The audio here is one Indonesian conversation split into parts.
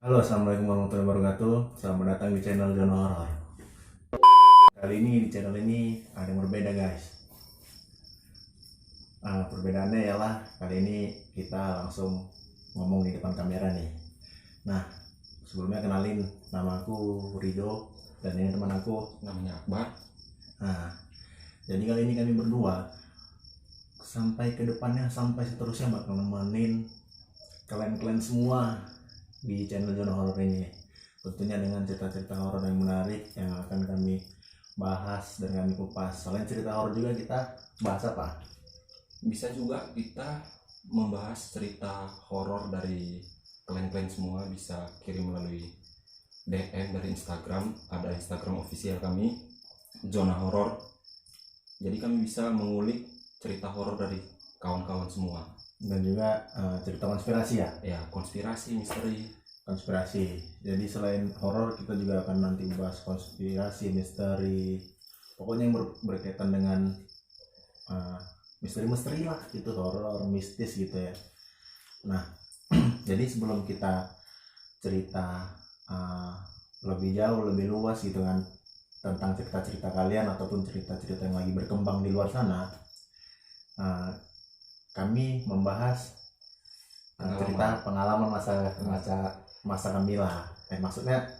Halo, assalamualaikum warahmatullahi wabarakatuh. Selamat datang di channel Jono Horor. Kali ini di channel ini ada yang berbeda, guys. Perbedaannya ialah kali ini kita langsung ngomong di depan kamera nih. Nah, sebelumnya kenalin, nama aku Rido dan ini teman aku Namanya Akbar. Nah, jadi kali ini kami berdua sampai ke depannya, sampai seterusnya bakal nemenin kalian-kalian semua di channel Jono Horor ini, tentunya dengan cerita-cerita horor yang menarik yang akan kami bahas dan kami kupas. Selain cerita horor juga kita bahas apa? Bisa juga kita membahas cerita horor dari kalian-kalian semua. Bisa kirim melalui DM dari Instagram. Ada Instagram official kami, Zona Horor. Jadi kami bisa mengulik cerita horor dari kawan-kawan semua. Dan juga cerita konspirasi ya? Ya, konspirasi, misteri. Konspirasi. Jadi selain horor kita juga akan nanti bahas konspirasi, misteri, pokoknya yang berkaitan dengan misteri-misteri lah gitu, horor, mistis gitu ya. Nah, jadi sebelum kita cerita lebih jauh, lebih luas gitu kan tentang cerita-cerita kalian ataupun cerita-cerita yang lagi berkembang di luar sana, kami membahas cerita pengalaman masa kami lah. Maksudnya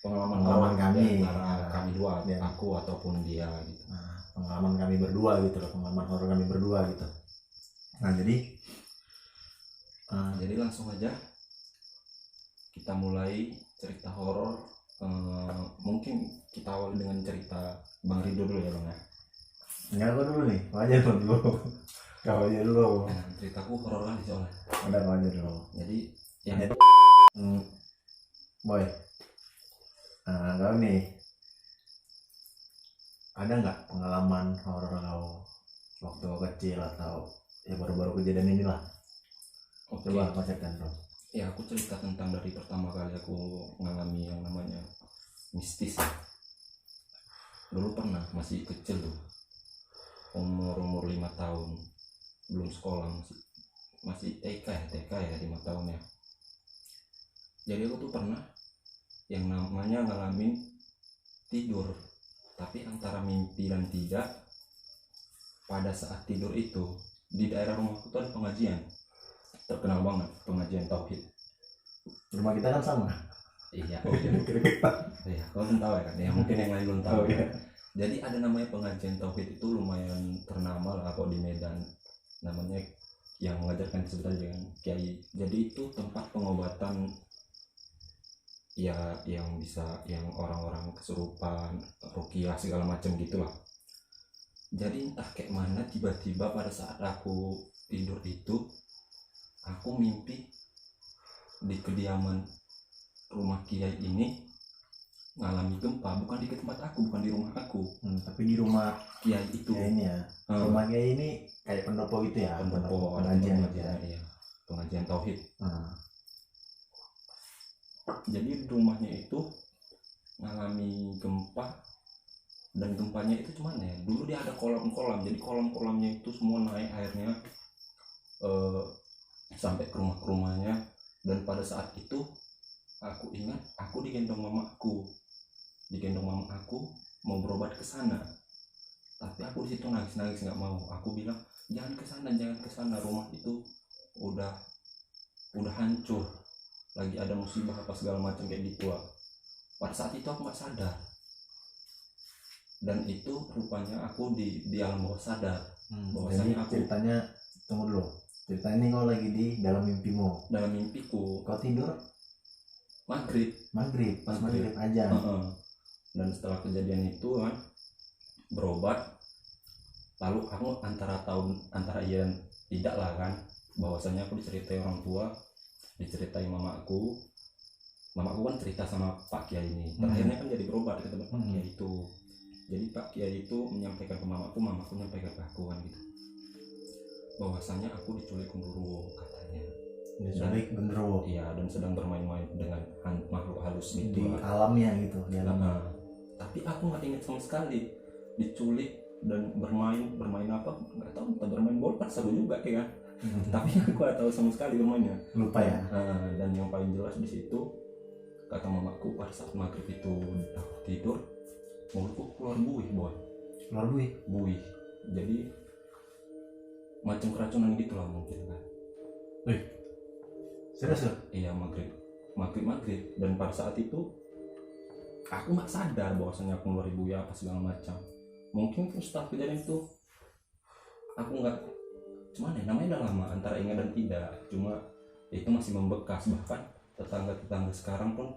pengalaman kami, kami dua, ya. aku ataupun dia gitu. Pengalaman kami berdua gitu loh, pengalaman horor kami berdua gitu. Nah, Jadi langsung aja kita mulai cerita horor. Mungkin kita awali dengan cerita Bang Rido dulu ya Bang ya. enggak, aku dulu nih, aja dulu. Kau aja dulu. Ceritaku horor kali soalnya. Udah, kau aja dulu. Jadi yang Boy, kau nih ada nggak pengalaman horor kau waktu kau kecil atau ya baru-baru kejadian inilah? Oke. Coba kau ceritakan dong. Ya, aku cerita tentang dari pertama kali aku mengalami yang namanya mistis ya. Dulu pernah masih kecil tuh, umur 5 tahun, belum sekolah, masih TK ya 5 tahun ya. Jadi aku tuh pernah yang namanya ngalamin tidur, tapi antara mimpi dan tidak. Pada saat tidur itu di daerah rumahku tuh ada pengajian terkenal banget, pengajian tauhid. Rumah kita kan sama. Iya. Kira-kira. Iya, kau kan tahu ya kan? Ya mungkin yang lain belum tahu. Oh, iya. Jadi ada namanya pengajian tauhid itu lumayan ternama lah kok di Medan. Namanya yang mengajarkan disebut aja dengan kiai. Jadi itu tempat pengobatan ya yang bisa yang orang-orang kesurupan, ruqyah segala macam gitulah. Jadi entah kayak mana tiba-tiba pada saat aku tidur itu aku mimpi di kediaman rumah kiai ini ngalami gempa, bukan di tempat aku, bukan di rumah aku, Tapi di rumah kiai itu. ya ini ya. Rumah kiai ini kayak pendopo gitu ya, Pendopo, pengajian pengajian, iya, pengajian tauhid. Nah, Jadi rumahnya itu ngalami gempa, dan gempanya itu cuman ya dulu dia ada kolam-kolam, jadi kolam-kolamnya itu semua naik airnya sampai ke rumah-rumahnya. Dan pada saat itu aku ingat aku digendong mamaku mau berobat ke sana, tapi aku di situ nangis nggak mau. Aku bilang jangan ke sana, rumah itu udah hancur, lagi ada musibah apa segala macam kayak gitu lah. Pada saat itu aku nggak sadar, dan itu rupanya aku di alam bawah sadar. jadi Bahwasanya aku ceritanya, tunggu dulu. Ceritanya ini kau lagi di dalam mimpimu. dalam mimpiku Kau tidur maghrib. pas maghrib aja. Dan setelah kejadian itu kan berobat, lalu aku antara iya dan tidak lah kan, bahwasanya aku diceritai orang tua, diceritai mamaku kan cerita sama Pak Kiai ini. Terakhirnya kan jadi berobat ke tempat Pak Kiai itu. Jadi Pak Kiai itu menyampaikan ke mamaku menyampaikan ke aku kan gitu, bahwasanya aku diculik genderuwo katanya. Diculik genderuwo. Iya, dan sedang bermain-main dengan makhluk halus Di gitu. alamnya gitu, di alamnya. Tapi aku nggak ingat sama sekali diculik dan bermain apa, nggak tahu, entah bermain bola pas aku juga ya kan. tapi aku nggak tahu sama sekali rumahnya. Lupa ya. Dan yang paling jelas di situ kata mamaku pada saat maghrib itu aku tidur mulutku keluar buih boy. Keluar duit. Buih, jadi macam keracunan gitulah mungkin kan. Serius loh? Iya, maghrib. Dan pada saat itu aku nggak sadar bahwasanya aku ngeluarin buaya apa segala macam. Mungkin setelah kejadian itu aku nggak, cuman ya namanya udah lama antara ingat dan tidak, cuma itu masih membekas. Bahkan tetangga sekarang pun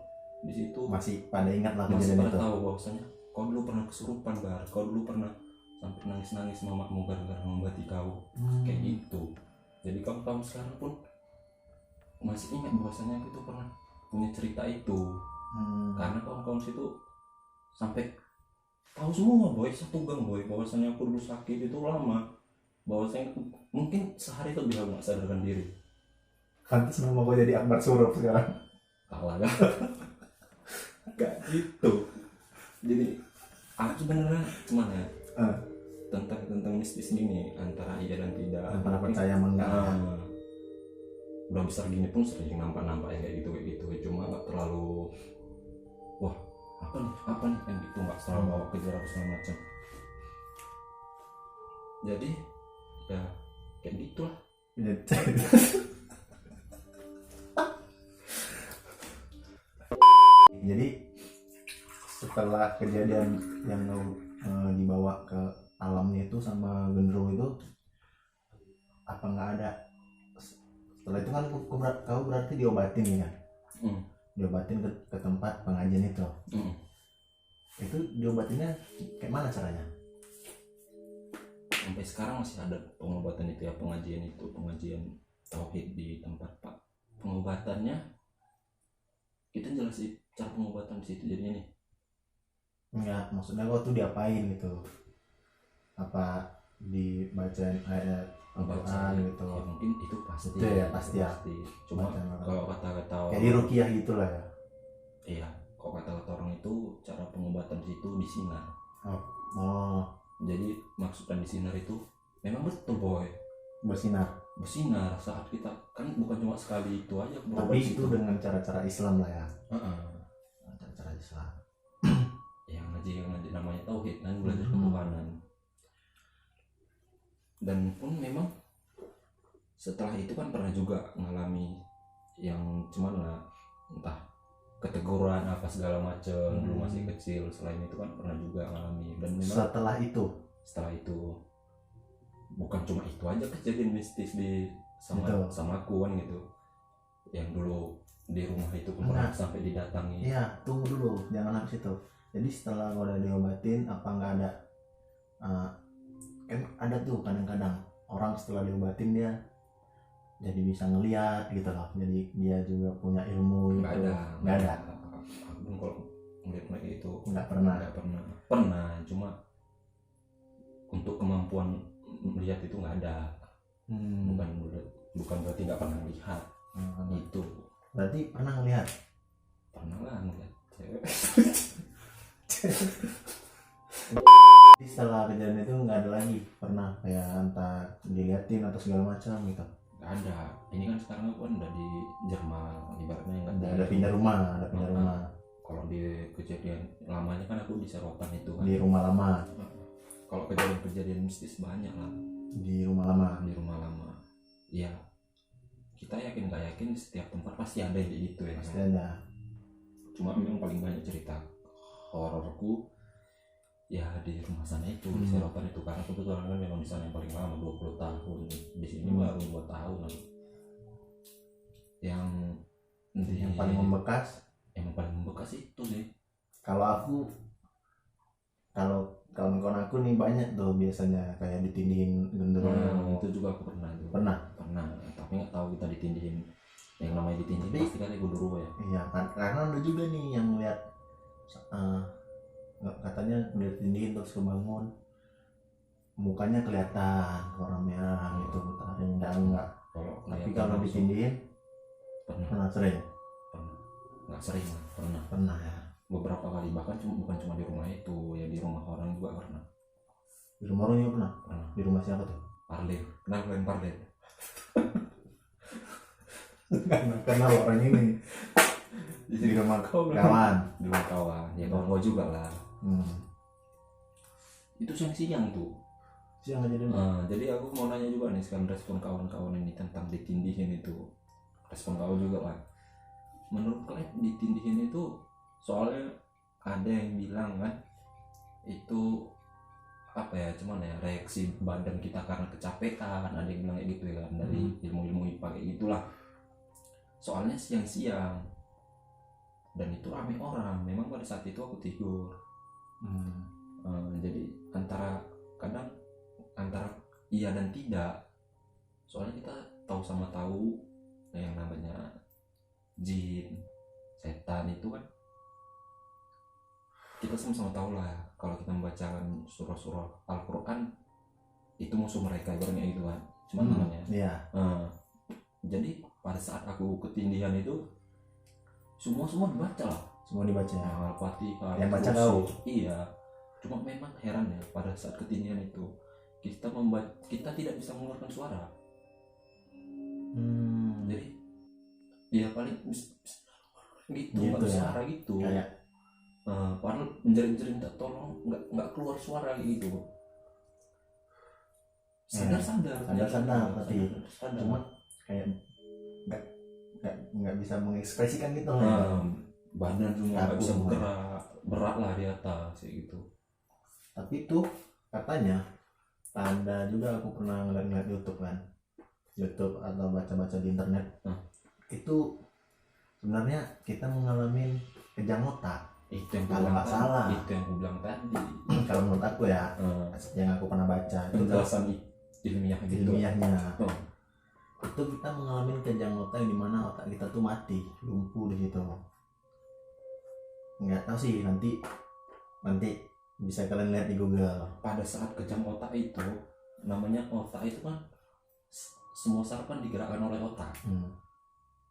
di situ Masih pada ingat lah masih kejadian pada itu. tahu bahwasanya kau dulu pernah kesurupan Gar, kau dulu pernah sampai nangis mamamu gara-gara mengobati kau, kayak gitu. Jadi kamu sekarang pun masih ingat bahwasanya aku tuh pernah punya cerita itu. Karena kawan-kawan situ sampai tahu semua boy, satu gang boy, bahwasanya aku dulu sakit itu lama, bahwasanya mungkin sehari itu biar nggak sadarkan diri. Pantes nama gue jadi Akbar Surup sekarang. Kalah kan. Gak gitu. Jadi aku sebenarnya cuman ya tentang mistis ini antara iya dan tidak, Antara percaya sama enggak. udah besar gini pun sering nampak yang kayak gitu, cuma nggak terlalu wah apa nih kan gitu, nggak terlalu bawa kejar apa segala macam. Jadi ya kayak gitulah. Jadi setelah kejadian yang dibawa ke alamnya itu sama genderuwo itu, apa nggak ada setelah itu kan kau berarti diobatin ya kan? Diobatin ke tempat pengajian itu. Itu diobatinnya kayak mana caranya? Sampai sekarang masih ada pengobatan itu ya, pengajian tauhid di tempat Pak. Pengobatannya kita jelasin cara pengobatan di situ jadinya nih. Enggak, maksudnya kau tuh diapain gitu? Apa dibacain ayat Al-Quran gitu? Ya, mungkin itu pasti. Itu ya, pasti ya. Cuma Bacaan Al-Quran. kalau kata-kata Kayak di ruqyah gitulah ya. iya, kalau kata-kata orang itu cara pengobatan di situ disinar. Oh, Jadi maksudnya disinar itu memang betul boy, bersinar. saat kita kan bukan cuma sekali itu aja berobat Tapi di itu situ. dengan cara-cara Islam lah ya. Heeh. Cara-cara Islam. yang ngaji namanya tauhid kan, belajar Hmm. ketuhanan. Dan pun memang setelah itu kan pernah juga mengalami yang cuman lah entah keteguran apa segala macam dulu masih kecil. Selain itu kan pernah juga mengalami. Dan memang Setelah itu bukan cuma itu aja kejadian mistis di sama aku kan gitu. Yang dulu di rumah itu pernah sampai didatangi. iya, tunggu dulu, jangan habis itu. Jadi setelah kau udah diobatin, apa nggak ada kan ada tuh kadang-kadang orang setelah diobatin dia jadi bisa ngelihat gitu loh, jadi dia juga punya ilmu Nggak gitu. ada. Nggak ada. Aku pun kalau ngeliat mereka itu Nggak pernah. pernah cuma untuk kemampuan melihat itu nggak ada. Bukan berarti nggak pernah lihat. Itu Berarti pernah ngelihat? pernah lah ngeliat cewek. Jadi setelah kejadian itu nggak ada lagi pernah kayak entah diliatin atau segala macam gitu? Nggak ada. Ini kan sekarang aku kan udah di Jerman, ibaratnya nggak Ada pindah rumah. Kalau di kejadian lamanya kan aku di Serotan itu kan. Di rumah lama. Kalau kejadian mistis banyak lah Di rumah lama. Iya, kita yakin nggak yakin setiap tempat pasti ada yang kayak gitu ya. Pasti ada. Cuma memang paling banyak cerita hororku ya di rumah sana itu, di Serotan itu, karena kebetulan kan memang di sana yang paling lama 20 tahun. Di sini baru 2 tahun. Yang paling membekas itu sih. Kalau kawan-kawan aku nih banyak tuh biasanya kayak ditindihin genderuwo. Itu juga aku pernah tuh. Pernah, tapi nggak tahu kita ditindihin. Yang namanya ditindihin pasti kan genderuwo ya. iya karena ada juga nih yang lihat katanya udah ditindihin terus kebangun mukanya kelihatan warna merah gitu, ada yang enggak. Tapi kalau ditindihin pernah sering. Nggak sering lah, Pernah ya. beberapa kali, bahkan bukan cuma di rumah itu ya, di rumah orang juga pernah. Di rumah orang juga pernah. Pernah. Di rumah siapa tuh? Parlir, kenal kalian Parlir? karena orang ini di rumah kawan. Di rumah kawan, ya kawan gua juga lah. Itu siang-siang tuh. Siang aja dulu. Jadi aku mau nanya juga nih sekarang respon kawan-kawan ini tentang ditindihin itu. Respon kau juga lah. Menurut kalian ditindihin itu soalnya ada yang bilang kan itu apa ya, cuman ya reaksi badan kita karena kecapean, ada yang bilang kayak gitu ya kan, dari ilmu-ilmu IPA kayak gitulah. Soalnya siang-siang dan itu rame orang, memang pada saat itu aku tidur. Jadi kadang antara iya dan tidak, soalnya kita tahu sama tahu yang namanya jin, setan itu kan kita sama-sama tahu lah kalau kita membacakan surah-surah Al-Quran itu musuh mereka ibaratnya gitu kan, cuma namanya. Jadi pada saat aku ketindihan itu semua dibaca lah, semua dibaca ya. Al-Fatihah yang baca kau. Iya, cuma memang heran ya pada saat ketindihan itu kita tidak bisa mengeluarkan suara. Jadi ya paling gitu nggak ya. suara gitu kayak padahal menjerit-jerit minta tolong nggak keluar suara gitu. Sadar tapi cuma kayak nggak bisa mengekspresikan gitu badan semua nggak bisa bergerak, berat lah di atas kayak gitu. Tapi itu katanya ada juga, aku pernah ngeliat YouTube kan, YouTube atau baca-baca di internet. Itu sebenarnya kita mengalami kejang otak. Itu yang kalau nggak salah, itu yang aku bilang tadi. Kalau menurut aku ya, yang aku pernah baca penjelasan ilmiahnya itu kita mengalami kejang otak yang dimana otak kita tuh mati, lumpuh di situ. Nggak tahu sih, nanti bisa kalian lihat di Google. Pada saat kejang otak itu, namanya otak itu kan semua saraf kan digerakkan oleh otak.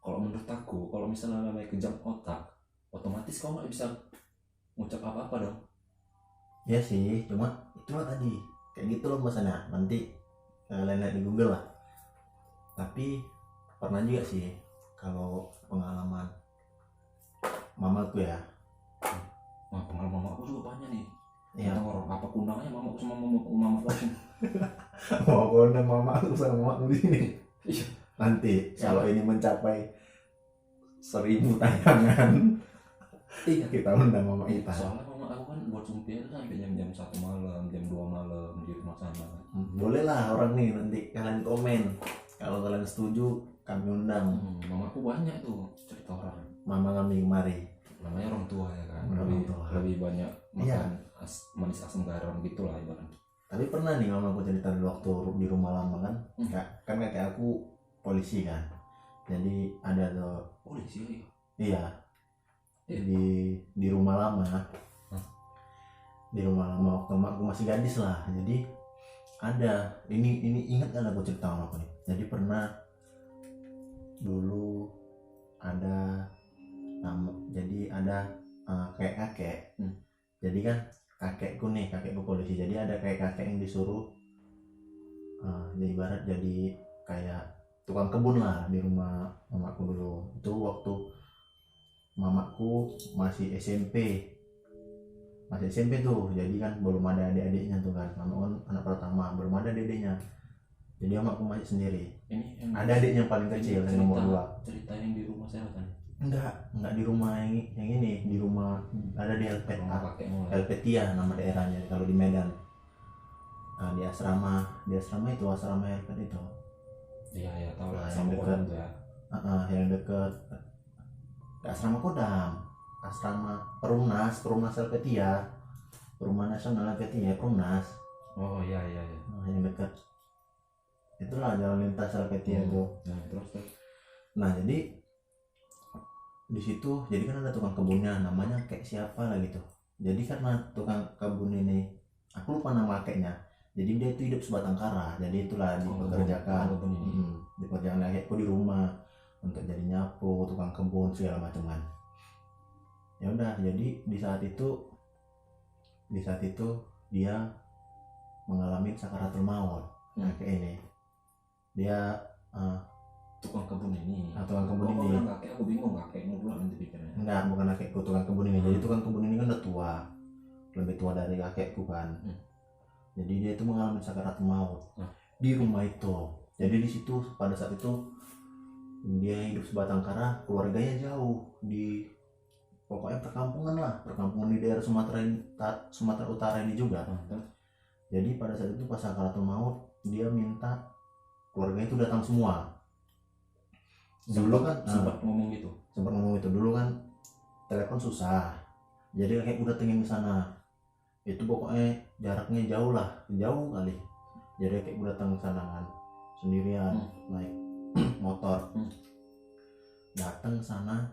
Kalau menurut aku, kalau misalnya namanya kejang otak, otomatis kau nggak bisa ngucap apa-apa dong. Ya sih, cuma itulah tadi kayak gitu loh bahasanya. Nanti kalian lihat di Google lah. Tapi pernah juga sih kalau pengalaman mamaku ya. Pengalaman mamaku juga banyak nih. Iya. Orang apa kunangnya mamaku sama mamaku langsung. Mamaku sama mamaku di sini. Iya. Nanti kalau ini mencapai 1000 tayangan, kita undang mama kita. Soalnya mama aku kan buat sumpah itu sampai jam 1 malam, jam 2 malam di rumah sana. Boleh lah orang nih, nanti kalian komen. Kalau kalian setuju, kami undang. Mamaku banyak tuh cerita orang. Mama kami kemari. Namanya orang tua ya kan. Lebih banyak makan manis asam garam gitulah ibaratnya. Tapi pernah nih mamaku cerita dulu waktu di rumah lama kan. Kan kakek aku polisi kan. Jadi ada tuh polisi. Iya. Di rumah lama. Di rumah lama waktu aku masih gadis lah. Jadi ada ini ingat kan aku cerita sama aku nih. Jadi pernah dulu ada kayak kakek. Jadi kan kakekku polisi. Jadi ada kayak kakek yang disuruh jadi ibarat jadi kayak tukang kebun lah di rumah mamaku dulu. Itu waktu mamaku masih SMP tuh. Jadi kan belum ada adik-adiknya tuh kan. Mama kan anak pertama, belum ada adiknya. Jadi mamaku masih sendiri. Ini ada adiknya paling kecil yang nomor 2. Cerita yang di rumah saya kan? Enggak di rumah yang ini, di rumah ada di Helvetia nama daerahnya kalau di Medan. Di asrama itu asrama Helvet itu. Iya tahu lah, yang dekat ya. Yang dekat asrama Kodam, asrama Perumnas Helvetia, Perumahan Nasional Helvetia, Perumnas. Oh iya. Yang dekat itulah jalan lintas Helvetia itu. Terus. Nah jadi di situ jadi kan ada tukang kebunnya, namanya kayak siapa lah gitu. Jadi karena tukang kebun ini aku lupa nama kakeknya. Jadi dia itu hidup sebatang kara. Jadi itulah dipekerjakan. Dipekerjakan kakekku di rumah untuk jadi nyapu, tukang kebun segala macam kan. Ya udah, jadi di saat itu dia mengalami sakaratul maut. Kakek ini dia tukang kebun ini. Tukang kebun Kok ini. bilang kakek, aku bingung kakekmu pula nanti pikirnya. Enggak, bukan kakekku tukang kebun ini. Jadi tukang kebun ini kan udah tua, lebih tua dari kakekku kan. Jadi dia itu mengalami sakarat maut di rumah itu. Jadi di situ pada saat itu dia hidup sebatang kara, keluarganya jauh di pokoknya perkampungan di daerah Sumatera Utara ini juga. Jadi pada saat itu pas sakaratul maut dia minta keluarganya itu datang semua. Dulu kan sempat ngomong gitu. Dulu kan telepon susah. Jadi kakek udah datengin ke sana. Itu pokoknya jaraknya jauh kali. Jadi kakek udah datang ke sana kan sendirian naik motor. Datang ke sana.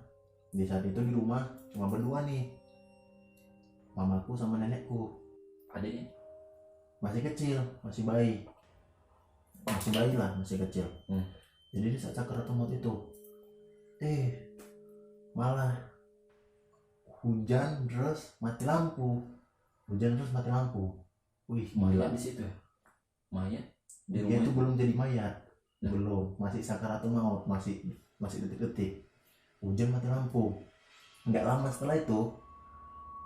Di saat itu di rumah cuma berdua nih, mamaku sama nenekku. Adiknya Masih kecil, masih bayi lah, masih kecil. Jadi di saat sakaratul maut itu malah hujan terus mati lampu. Wih, mayat di situ ya? Mayat di rumah dia itu belum jadi mayat. Belum, masih sakaratul maut, masih detik-detik. Hujan mati lampu. Nggak lama setelah itu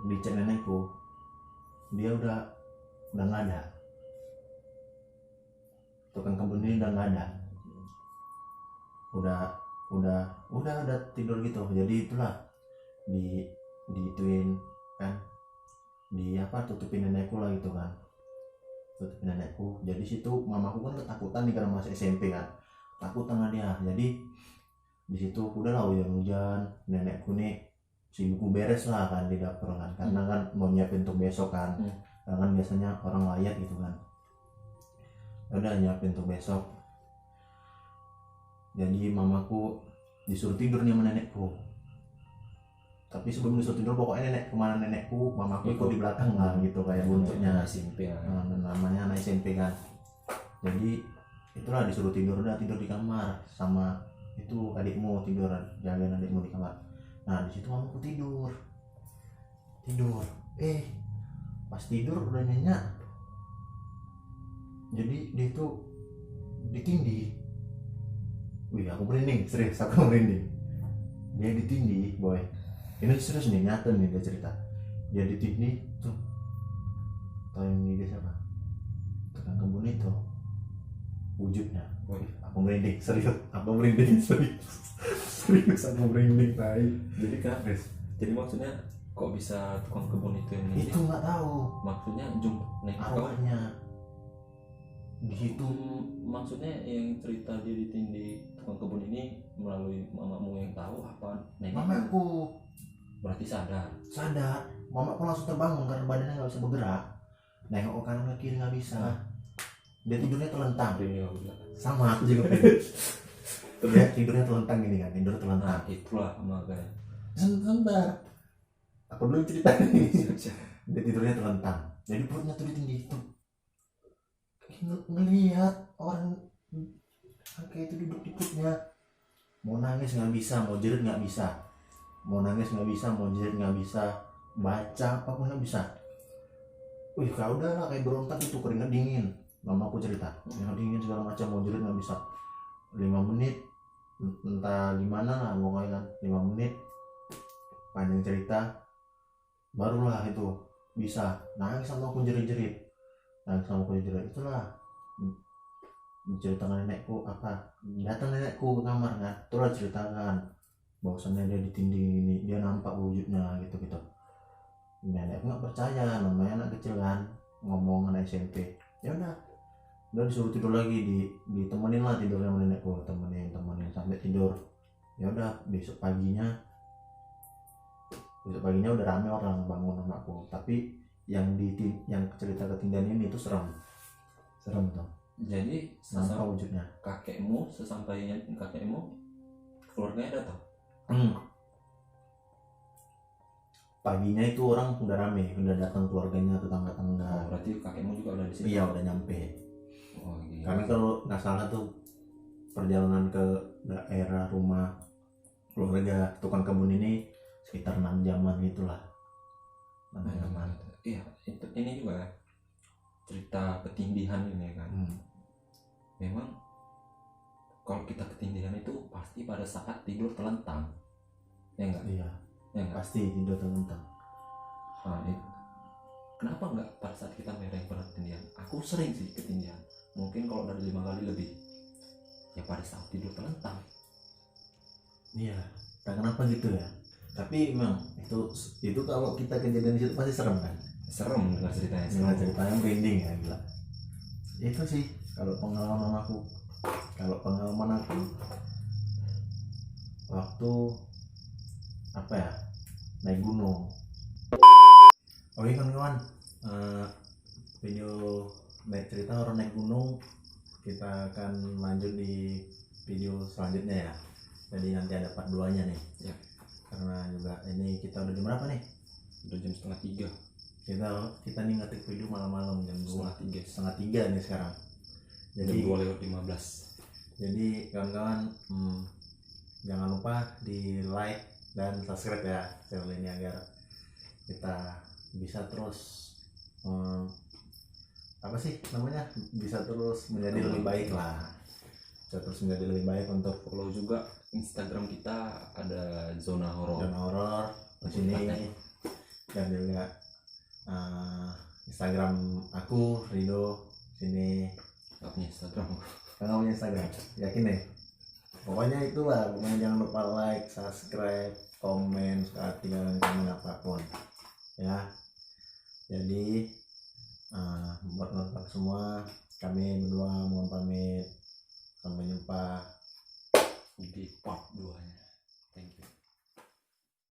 dicek nenekku, dia udah nggak ada. Tukang kebun ini udah nggak ada. Udah tidur gitu. Jadi itulah diituin kan, tutupin nenekku lah gitu kan, tutupin nenekku. Jadi situ mamaku kan ketakutan nih karena masih SMP kan, takut sama dia. Jadi di situ udahlah hujan, nenekku nih sibuk beres lah kan di dapur kan, karena kan mau nyiapin untuk besok kan. Karena kan biasanya orang layat gitu kan, udah nyiapin untuk besok. Jadi mamaku disuruh tidur nih sama nenekku. Tapi sebelum disuruh tidur pokoknya kemana nenekku, mamaku ikut di belakang lah gitu, kayak buntutnya. SMP lah. Namanya anak SMP kan. Jadi itulah disuruh tidur, udah tidur di kamar sama itu adikmu, tidur jagain adikmu di kamar. Nah di situ mamaku tidur. Pas tidur udah nyenyak. Jadi dia tuh ditindih. Wih, aku merinding, serius aku merinding. Dia ditindih, boy. Ini serius nih, nyata nih dia cerita. Dia ditindih tuh. Tahu ini dia siapa? Tukang kebun itu. Wujudnya. Wih, aku merinding, serius. Aku merinding. Jadi maksudnya kok bisa tukang kebun itu yang itu nggak tahu. Maksudnya arwahnya di situ. Maksudnya yang cerita dia ditindih tukang kebun ini melalui mamamu yang tahu apa nenek? Mamaku. Berarti sadar. Mamaku langsung terbangun karena badannya nggak bisa bergerak. Nengok ke kanan ke kiri nggak bisa. Dia tidurnya telentang. Sama aku juga dia tidurnya telentang gini kan, tidur telentang. Itulah makanya. Sebentar, aku dulu cerita nih. Dia tidurnya telentang. Jadi perutnya tuh ditindih itu. Ngelihat orang kayak itu duduk di perutnya. Mau nangis nggak bisa, mau jerit nggak bisa. Mau jerit nggak bisa. Baca apapun nggak bisa. Wih, kau udah lah kayak berontak itu, keringat dingin. Mamaku cerita, keringat dingin segala macam, mau jerit nggak bisa. 5 menit, entah gimana lah pokoknya kan, 5 menit panjang cerita, barulah itu bisa nangis sama aku jerit-jerit. Itulah menceritakan nenekku datang nenekku ke kamar kan, terus ceritakan bahwasannya dia ditindih ini, dia nampak wujudnya gitu. Nenekku nggak percaya, namanya anak kecil kan, ngomong anak SMP. Ya udah disuruh tidur lagi, ditemenin lah tidurnya sama nenekku, temenin sampai tidur. Ya udah besok paginya udah rame orang bangun sama aku. Tapi yang cerita ketindihan ini itu serem tuh. Jadi nampak wujudnya. Sesampainya kakekmu keluarganya datang. Paginya itu orang udah rame, udah datang keluarganya, tetangga-tetangga. Berarti kakekmu juga udah di sini. Iya, udah nyampe. Gitu. Kami kalau nggak salah tuh perjalanan ke daerah rumah keluarga tukang kebun ini sekitar 6 jaman gitulah. 6 jaman. Iya, ini juga cerita ketindihan ini kan. Memang kalau kita ketindihan itu pasti pada saat tidur telentang, ya enggak? Iya, Ya enggak? pasti tidur terlentang. Nah, kenapa enggak pada saat kita mereng pernah ketindihan? Aku sering sih ketindihan, mungkin kalau dari 5 kali lebih, ya pada saat tidur telentang. Iya, tak kenapa gitu ya. Tapi memang itu kalau kita kejadian di situ pasti serem kan. Serem dengar ceritanya, Dengan serem. ceritanya merinding ya, gila. Itu sih kalau pengalaman aku. Kalau pengalaman aku waktu apa ya, naik gunung. Oke kawan-kawan, video naik cerita orang naik gunung kita akan lanjut di video selanjutnya ya. Jadi nanti ada part 2 nya nih Ya. karena juga ini kita udah jam berapa nih? Udah jam 2:30. Kita nih ngetik video malam-malam jam 2:30. 2:30 nih sekarang. Jam Jadi 2:15. jadi kawan-kawan, jangan lupa di like dan subscribe ya channel ini agar kita bisa terus apa sih namanya, bisa terus menjadi lebih baik lah, bisa terus menjadi lebih baik untuk Follow juga Instagram kita, ada zona horor. zona horor di sini, dan juga Instagram aku Rido sini. Gak punya Instagram. Nggak punya Instagram, yakin deh. Pokoknya itulah, pokoknya jangan lupa like, subscribe, komen, suka tinggalkan komen apapun ya. Jadi buat nonton semua, kami berdua mohon pamit, sampai jumpa Di part 2 nya.